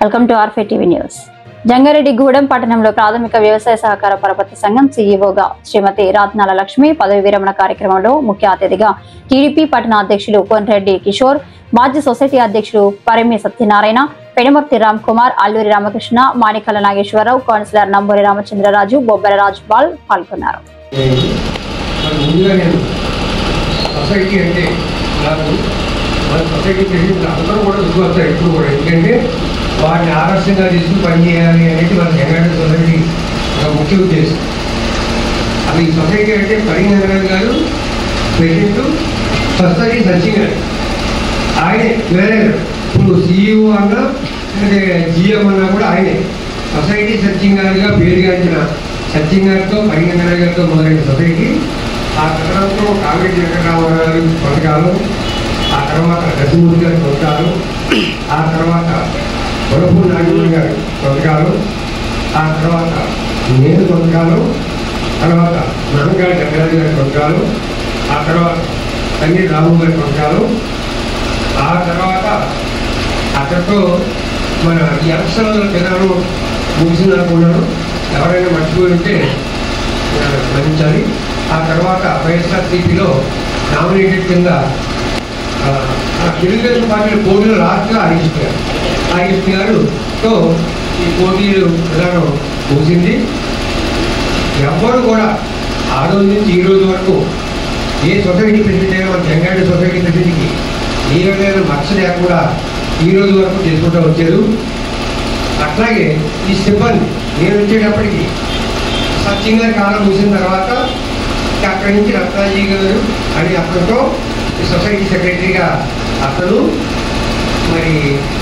Welcome to ఆర్ఫే TV news. Jangareddygudem పట్టణంలో ప్రాథమిక వ్యవసాయ సహకార పరపతి సంఘం సీఈఓగా శ్రీమతి రాత్నాల లక్ష్మి పదవి విరమణ కార్యక్రమంలో ముఖ్య అతిథిగా టీడీపీ పట్టణ అధ్యక్షులు కోనరెడ్డి కిషోర్, మాజీ సొసైటీ అధ్యక్షులు పరిమి సత్యనారాయణ, పెనుమర్తి రామ్ కుమార్, అల్లూరి రామకృష్ణ, మాణికల నాగేశ్వరరావు, కౌన్సిలర్ నంబూరి రామచంద్రరాజు, బొబ్బర రాజ్పాల్ పాల్గొన్నారు. ఎందుకంటే వాటిని ఆదర్శంగా తీసుకుని పనిచేయాలి అనేది మన జంగారెడ్డి సొసైటీ ముఖ్య ఉద్దేశం. అది సొసైటీ అంటే పరిగణన గారు ప్రెసిడెంట్, సొసైటీ సచిన్ గారు, ఆయనే వేరే ఇప్పుడు సీఈఓ అన్నా జిఎం అన్నా కూడా ఆయనే. సొసైటీ సచిన్ గారిగా పేరుగాంచిన సచిన్ గారితో పరిగణన గారితో మొదలైన సొసైటీ ఆ తర్వాత కావేటి వెంకటరామారావు గారి పథకాలు, ఆ తర్వాత గజమూర్తి గారి పథకాలు, ఆ తర్వాత వరపూడి నాగేశ్వర గారి పథకాలు, ఆ తర్వాత నేను పథకాలు, తర్వాత నాన్నగారి జగరాజు గారి పథకాలు, ఆ తర్వాత తండ్రి రాము గారి పథకాలు, ఆ తర్వాత అక్కడితో మన ఈ అక్షరాల జనాలు ముగిసిందనుకున్నాను. ఎవరైనా మర్చిపోయి ఉంటే గమనించాలి. ఆ తర్వాత వైఎస్ఆర్సీపీలో నామినేటెడ్ కింద తెలుగుదేశం పార్టీల పోటీలు లాస్ట్గా ఆగిష్టి గారుతో ఈ పోటీలు విధానం ముగిసింది. ఎవ్వరు కూడా ఆ రోజు నుంచి ఈ రోజు వరకు ఏ సొసైటీ ప్రెసిడెంట్ అయినా మన జంగారెడ్డి సొసైటీ ప్రెసిడెంట్కి ఏ విధమైన మచ్చ లేకుండా ఈ రోజు వరకు చేసుకుంటూ వచ్చారు. అట్లాగే ఈ సిబ్బంది నేను వచ్చేటప్పటికి సచిన్ గారి కాలం ముగిసిన తర్వాత అక్కడి నుంచి రత్నాజీ గారు అని అతనితో సొసైటీ సెక్రటరీగా అతను, మరి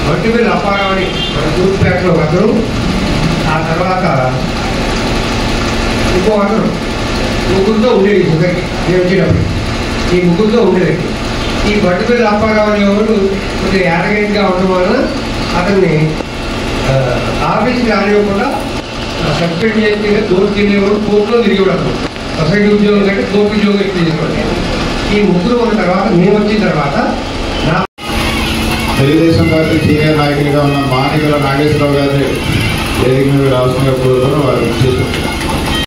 మట్టిపల్లి అప్పారావుని మన తూర్పుపేటలో అతను, ఆ తర్వాత ఇంకో అతను, ముగ్గురితో ఉండేది సొసైటీ నేను వచ్చేటప్పుడు. ఈ ముగ్గురితో ఉండేది. ఈ మట్టిపల్లి అప్పారావు ఎవరు కొద్దిగా యారగెంట్గా ఉండడం వలన అతన్ని ఆఫీస్కి రానివ్వకుండా సస్పెండ్ చేసి కోర్టుకి వెళ్ళేవాడు, కోర్టులో తిరిగేవాడు. సొసైటీ ఉద్యోగం కంటే కోర్టు ఉద్యోగం ఎక్కువ చేసుకోండి. ఈ ముగ్గురు ఉన్న తర్వాత మేము వచ్చిన తర్వాత తెలుగుదేశం పార్టీ సీనియర్ నాయకులుగా ఉన్న మాణికల నాగేశ్వరరావు గారి వేదిక మీద రావాల్సిన కోరుకుని వారు